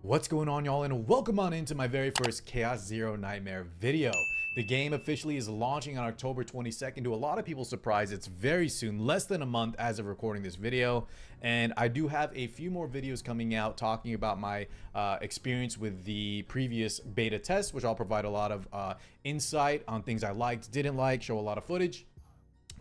What's going on, y'all, and welcome on into my very first Chaos Zero Nightmare video. The game officially is launching on October 22nd. To a lot of people's surprise, it's very soon, less than a month as of recording this video. And I do have a few more videos coming out talking about my experience with the previous beta test, which I'll provide a lot of insight on things I liked, didn't like, show a lot of footage.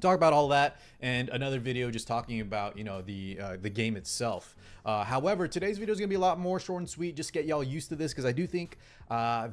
Talk about all that, and another video just talking about, you know, the game itself. However, today's video is gonna be a lot more short and sweet. Just get y'all used to this, because I do think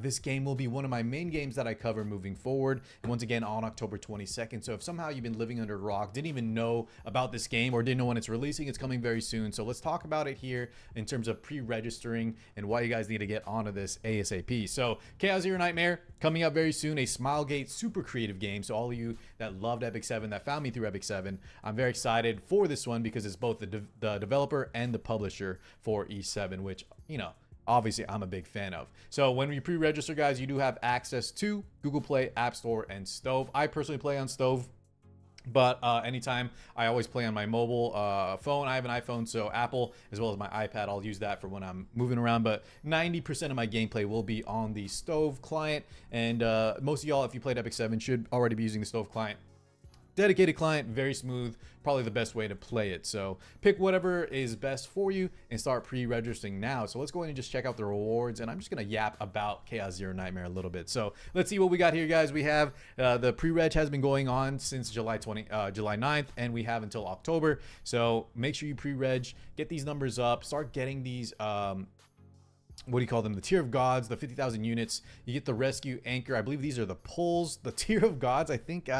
this game will be one of my main games that I cover moving forward, and once again on October 22nd. So if somehow you've been living under a rock, didn't even know about this game or didn't know when it's releasing, it's coming very soon. So let's talk about it here in terms of pre-registering and why you guys need to get onto this ASAP. So Chaos Zero Nightmare coming up very soon, a Smilegate super creative game. So all of you that loved Epic 7, that found me through Epic 7, I'm very excited for this one because it's both the developer and the publisher for E7, which, you know, obviously I'm a big fan of. So when you pre-register, guys, you do have access to Google Play, App Store, and Stove. I personally play on Stove, but anytime I always play on my mobile phone. I have an iPhone, so Apple as well as my iPad, I'll use that for when I'm moving around. But 90% of my gameplay will be on the Stove client, and most of y'all, if you played Epic 7, should already be using the Stove client. Dedicated client, very smooth, probably the best way to play it. So pick whatever is best for you and start pre-registering now. So let's go ahead and just check out the rewards, and I'm just gonna yap about Chaos Zero Nightmare a little bit. So let's see what we got here, guys. We have the pre-reg has been going on since July 9th, and we have until October. So make sure you pre-reg, get these numbers up, start getting these what do you call them, the tier of gods, the 50,000 units. You get the rescue anchor. I believe these are the pulls. The tier of gods, I think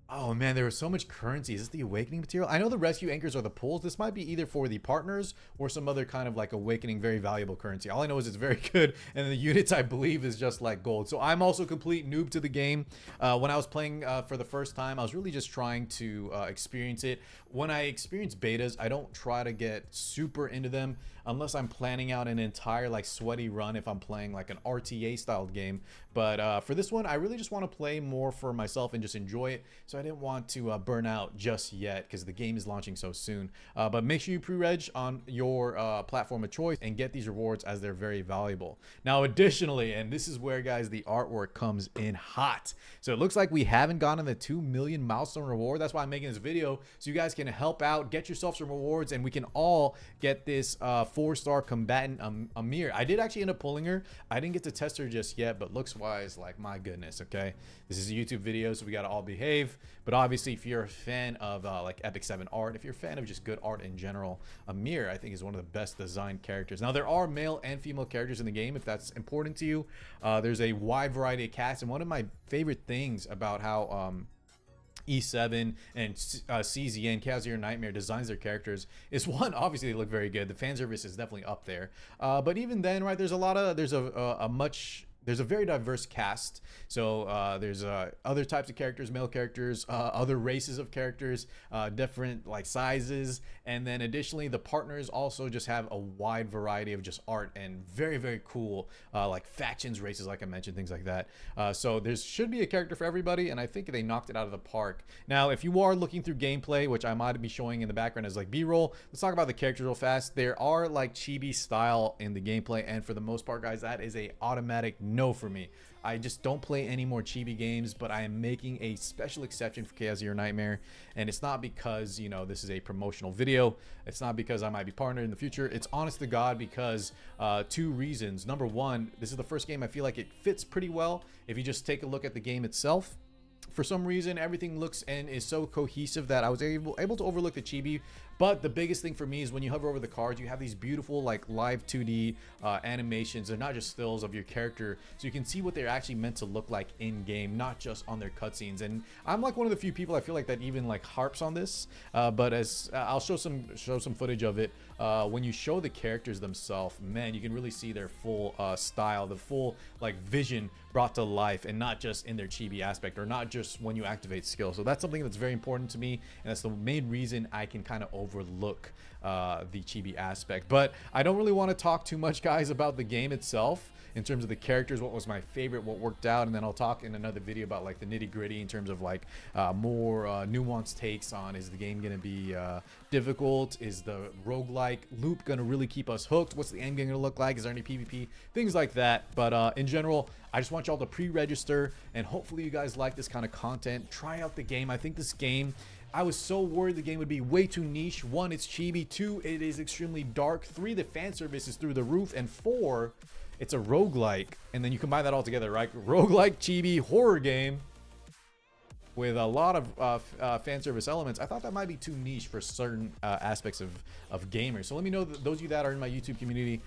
oh man, there was so much currency. Is this the awakening material? I know the rescue anchors are the pulls. This might be either for the partners or some other kind of like awakening, very valuable currency. All I know is it's very good, and the units, I believe, is just like gold. So I'm also a complete noob to the game. When I was playing for the first time, I was really just trying to experience it. When I experience betas, I don't try to get super into them unless I'm planning out an entire like sweaty run if I'm playing like an RTA styled game. But for this one, I really just want to play more for myself and just enjoy it. So I didn't want to burn out just yet because the game is launching so soon. But make sure you pre-reg on your platform of choice and get these rewards, as they're very valuable. Now, additionally, and this is where, guys, the artwork comes in hot. So it looks like we haven't gotten the 2 million milestone reward. That's why I'm making this video, so you guys can help out, get yourself some rewards, and we can all get this 4-star combatant Amir. I did actually end up pulling her. I didn't get to test her just yet, but looks wise, like, my goodness. Okay, this is a YouTube video, so we gotta all behave. But obviously, if you're a fan of like Epic 7 art, if you're a fan of just good art in general, Amir, I think, is one of the best designed characters. Now, there are male and female characters in the game, if that's important to you. There's a wide variety of casts, and one of my favorite things about how E7 and CZN, Chaos Zero Nightmare, designs their characters is, one, obviously they look very good. The fan service is definitely up there. But even then, right, there's a very diverse cast. So there's other types of characters, male characters, other races of characters, different like sizes, and then additionally the partners also just have a wide variety of just art and very, very cool like factions, races, like I mentioned, things like that. So there should be a character for everybody, and I think they knocked it out of the park. Now, if you are looking through gameplay, which I might be showing in the background as like B-roll, let's talk about the characters real fast. There are like chibi style in the gameplay, and for the most part, guys, that is a automatic no for me. I just don't play any more chibi games, but I am making a special exception for Chaos Zero Nightmare, and it's not because, you know, this is a promotional video. It's not because I might be partnered in the future. It's honest to God because 2 reasons. Number one, this is the first game I feel like it fits pretty well. If you just take a look at the game itself, for some reason, everything looks and is so cohesive that I was able to overlook the chibi. But the biggest thing for me is when you hover over the cards, you have these beautiful like live 2D animations. They're not just stills of your character, so you can see what they're actually meant to look like in game, not just on their cutscenes. And I'm like one of the few people I feel like that even like harps on this. But as I'll show some footage of it, when you show the characters themselves, man, you can really see their full style, the full like vision brought to life, and not just in their chibi aspect, or not just when you activate skill. So that's something that's very important to me, and that's the main reason I can kind of overlook the chibi aspect. But I don't really want to talk too much, guys, about the game itself. in terms of the characters, what was my favorite, what worked out, and then I'll talk in another video about like the nitty gritty in terms of like more nuanced takes on, is the game gonna be difficult, is the roguelike loop gonna really keep us hooked, what's the end game gonna look like, is there any PvP, things like that. But in general, I just want y'all to pre-register, and hopefully you guys like this kind of content. Try out the game. I think this game, I was so worried the game would be way too niche. 1, it's chibi. 2, it is extremely dark. 3, the fan service is through the roof. And 4, it's a roguelike. And then you combine that all together, right? Roguelike, chibi, horror game with a lot of fan service elements. I thought that might be too niche for certain aspects of gamers. So let me know, those of you that are in my YouTube community,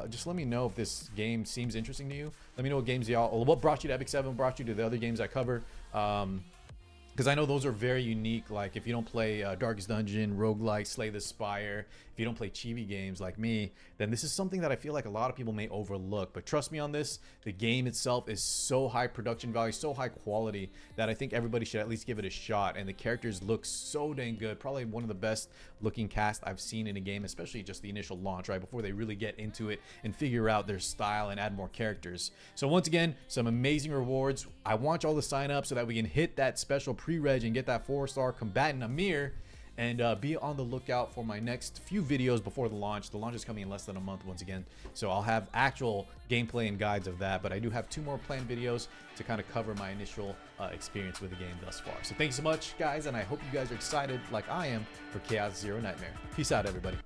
just let me know if this game seems interesting to you. Let me know what games y'all, what brought you to Epic 7, brought you to the other games I cover. Because I know those are very unique. Like if you don't play Darkest Dungeon, Roguelike, Slay the Spire, if you don't play chibi games like me, then this is something that I feel like a lot of people may overlook. But trust me on this, the game itself is so high production value, so high quality, that I think everybody should at least give it a shot. And the characters look so dang good. Probably one of the best looking cast I've seen in a game, especially just the initial launch, right? Before they really get into it and figure out their style and add more characters. So once again, some amazing rewards. I want y'all to sign up so that we can hit that special pre-reg and get that 4-star combatant Amir, and be on the lookout for my next few videos before the launch. The launch is coming in less than a month once again, so I'll have actual gameplay and guides of that, but I do have 2 more planned videos to kind of cover my initial experience with the game thus far. So thank you so much, guys, and I hope you guys are excited like I am for Chaos Zero Nightmare. Peace out, everybody.